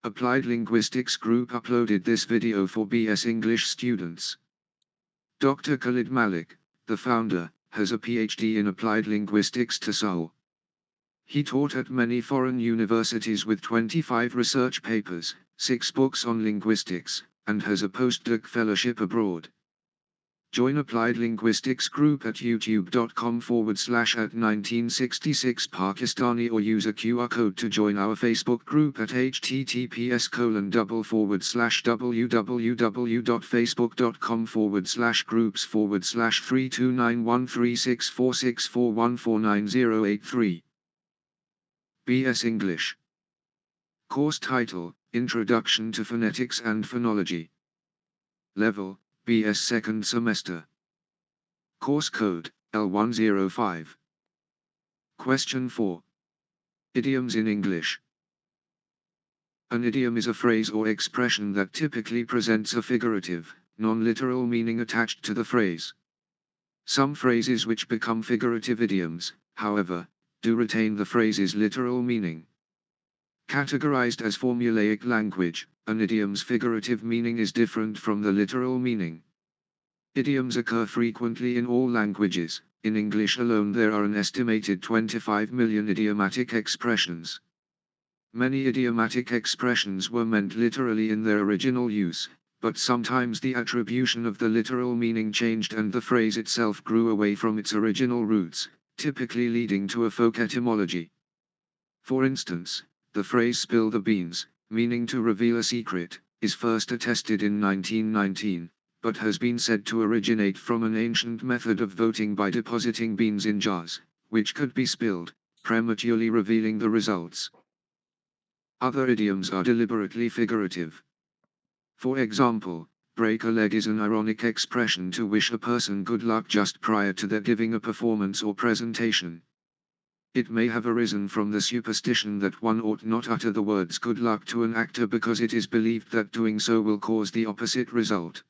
Applied Linguistics Group uploaded this video for BS English students. Dr. KHALID MALIK, the founder, has a PhD in Applied Linguistics to Seoul. He taught at many foreign universities with 25 research papers, 6 books on linguistics, and has a postdoc fellowship abroad. Join Applied Linguistics Group at youtube.com/@1966 Pakistani or use a QR code to join our Facebook group at https://www.facebook.com/groups/32913646464149083. BS English. Course title: Introduction to Phonetics and Phonology. Level: BS second semester. Course code: L105. Question 4. Idioms in English. An idiom is a phrase or expression that typically presents a figurative, non-literal meaning attached to the phrase. Some phrases which become figurative idioms, however, do retain the phrase's literal meaning. Categorized as formulaic language, an idiom's figurative meaning is different from the literal meaning. Idioms occur frequently in all languages. In English alone there are an estimated 25 million idiomatic expressions. Many idiomatic expressions were meant literally in their original use, but sometimes the attribution of the literal meaning changed and the phrase itself grew away from its original roots, typically leading to a folk etymology. For instance, the phrase "spill the beans," meaning to reveal a secret, is first attested in 1919, but has been said to originate from an ancient method of voting by depositing beans in jars, which could be spilled, prematurely revealing the results. Other idioms are deliberately figurative. For example, break a leg is an ironic expression to wish a person good luck just prior to their giving a performance or presentation. It may have arisen from the superstition that one ought not utter the words good luck to an actor because it is believed that doing so will cause the opposite result.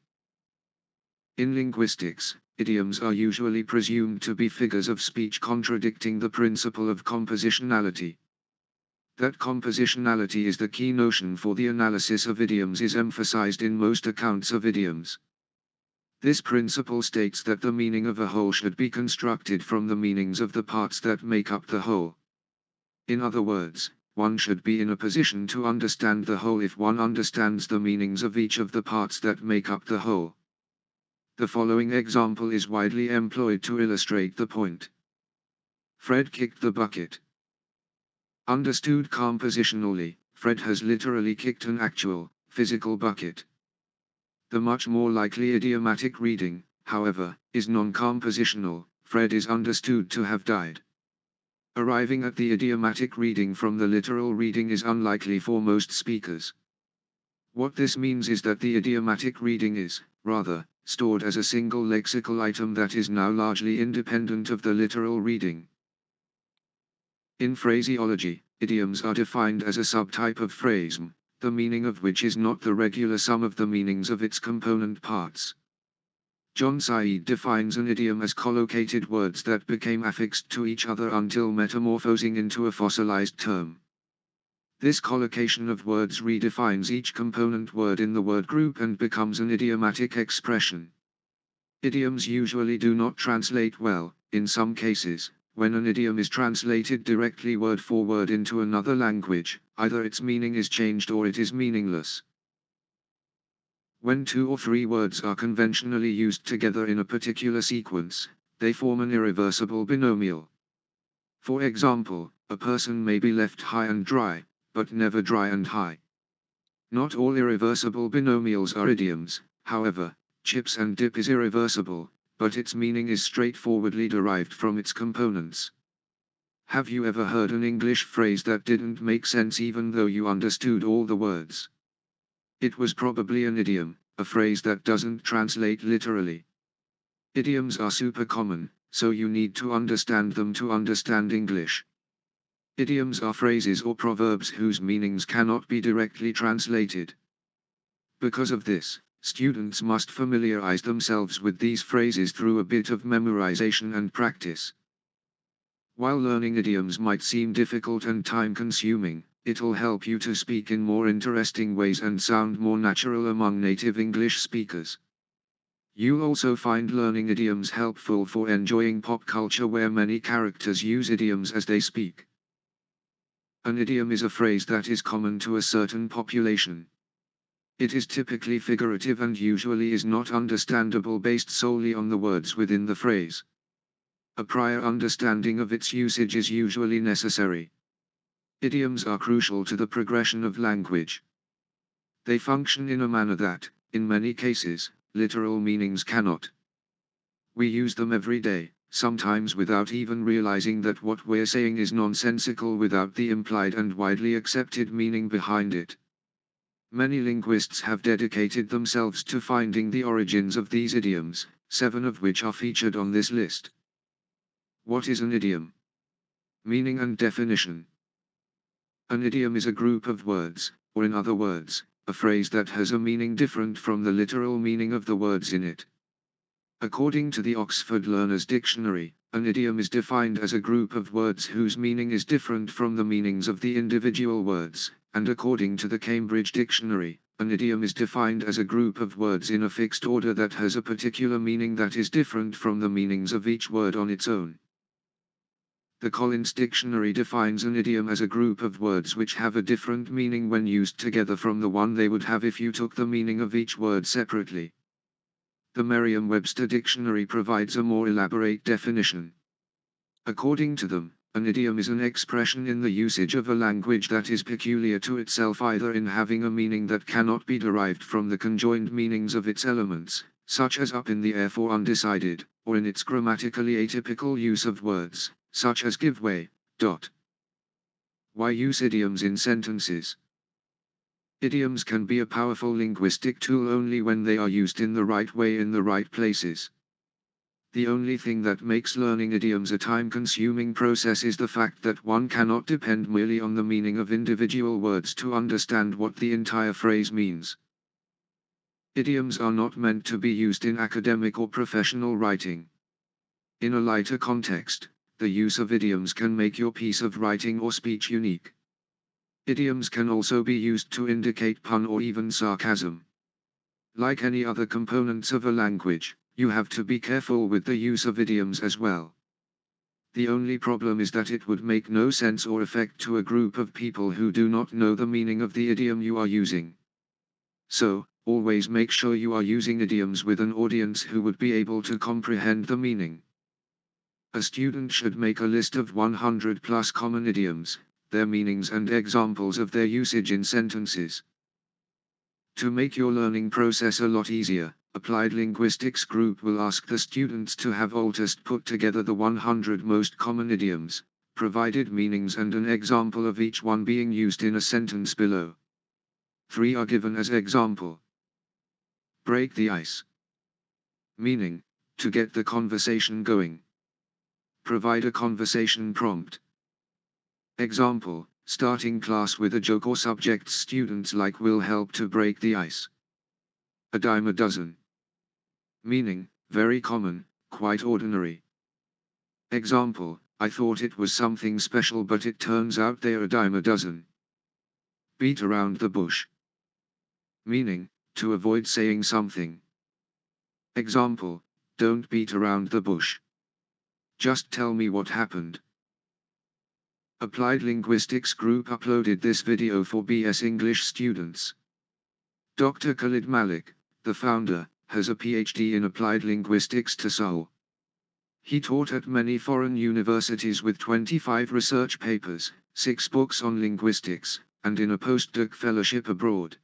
In linguistics, idioms are usually presumed to be figures of speech contradicting the principle of compositionality. That compositionality is the key notion for the analysis of idioms is emphasized in most accounts of idioms. This principle states that the meaning of a whole should be constructed from the meanings of the parts that make up the whole. In other words, one should be in a position to understand the whole if one understands the meanings of each of the parts that make up the whole. The following example is widely employed to illustrate the point. Fred kicked the bucket. Understood compositionally, Fred has literally kicked an actual, physical bucket. The much more likely idiomatic reading, however, is non-compositional. Fred is understood to have died. Arriving at the idiomatic reading from the literal reading is unlikely for most speakers. What this means is that the idiomatic reading is, rather, stored as a single lexical item that is now largely independent of the literal reading. In phraseology, idioms are defined as a subtype of phrase, the meaning of which is not the regular sum of the meanings of its component parts. John Said defines an idiom as collocated words that became affixed to each other until metamorphosing into a fossilized term. This collocation of words redefines each component word in the word group and becomes an idiomatic expression. Idioms usually do not translate well. In some cases, when an idiom is translated directly word for word into another language, either its meaning is changed or it is meaningless. When 2 or 3 words are conventionally used together in a particular sequence, they form an irreversible binomial. For example, a person may be left high and dry, but never dry and high. Not all irreversible binomials are idioms. However, chips and dip is irreversible, but its meaning is straightforwardly derived from its components. Have you ever heard an English phrase that didn't make sense even though you understood all the words? It was probably an idiom, a phrase that doesn't translate literally. Idioms are super common, so you need to understand them to understand English. Idioms are phrases or proverbs whose meanings cannot be directly translated. Because of this, students must familiarize themselves with these phrases through a bit of memorization and practice. While learning idioms might seem difficult and time-consuming, It'll help you to speak in more interesting ways and sound more natural among native English speakers. You'll also find learning idioms helpful for enjoying pop culture where many characters use idioms as they speak. An idiom is a phrase that is common to a certain population. It is typically figurative and usually is not understandable based solely on the words within the phrase. A prior understanding of its usage is usually necessary. Idioms are crucial to the progression of language. They function in a manner that, in many cases, literal meanings cannot. We use them every day, sometimes without even realizing that what we're saying is nonsensical without the implied and widely accepted meaning behind it. Many linguists have dedicated themselves to finding the origins of these idioms, 7 of which are featured on this list. What is an idiom? Meaning and definition. An idiom is a group of words, or in other words, a phrase that has a meaning different from the literal meaning of the words in it. According to the Oxford Learner's Dictionary, an idiom is defined as a group of words whose meaning is different from the meanings of the individual words, and according to the Cambridge Dictionary, an idiom is defined as a group of words in a fixed order that has a particular meaning that is different from the meanings of each word on its own. The Collins Dictionary defines an idiom as a group of words which have a different meaning when used together from the one they would have if you took the meaning of each word separately. The Merriam-Webster Dictionary provides a more elaborate definition. According to them, an idiom is an expression in the usage of a language that is peculiar to itself either in having a meaning that cannot be derived from the conjoined meanings of its elements, such as up in the air for undecided, or in its grammatically atypical use of words, such as give way. Why use idioms in sentences? Idioms can be a powerful linguistic tool only when they are used in the right way in the right places. The only thing that makes learning idioms a time-consuming process is the fact that one cannot depend merely on the meaning of individual words to understand what the entire phrase means. Idioms are not meant to be used in academic or professional writing. In a lighter context, the use of idioms can make your piece of writing or speech unique. Idioms can also be used to indicate pun or even sarcasm. Like any other components of a language, you have to be careful with the use of idioms as well. The only problem is that it would make no sense or effect to a group of people who do not know the meaning of the idiom you are using. So, always make sure you are using idioms with an audience who would be able to comprehend the meaning. A student should make a list of 100 plus common idioms, their meanings and examples of their usage in sentences. To make your learning process a lot easier, Applied Linguistics Group will ask the students to have Altest put together the 100 most common idioms, provided meanings and an example of each one being used in a sentence below. 3 are given as example. Break the ice. Meaning, to get the conversation going. Provide a conversation prompt. Example, starting class with a joke or subject students like will help to break the ice. A dime a dozen. Meaning, very common, quite ordinary. Example, I thought it was something special but it turns out they're a dime a dozen. Beat around the bush. Meaning, to avoid saying something. Example, don't beat around the bush. Just tell me what happened. Applied Linguistics Group uploaded this video for BS English students. Dr. KHALID MALIK, the founder, has a PhD in Applied Linguistics to Seoul. He taught at many foreign universities with 25 research papers, 6 books on linguistics, and in a postdoc fellowship abroad.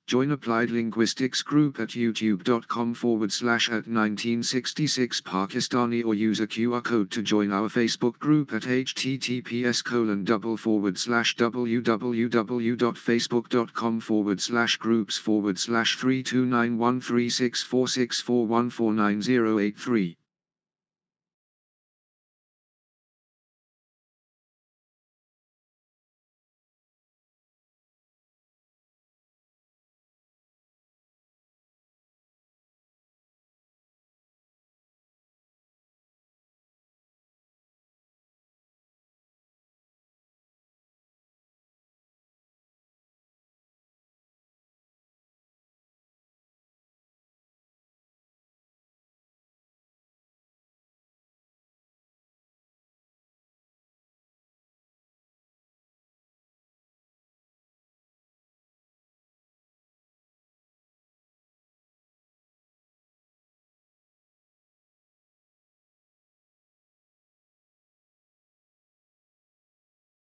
Join Applied Linguistics Group at youtube.com/@1966 Pakistani or use a QR code to join our Facebook group at https://www.facebook.com/groups/329136464149083.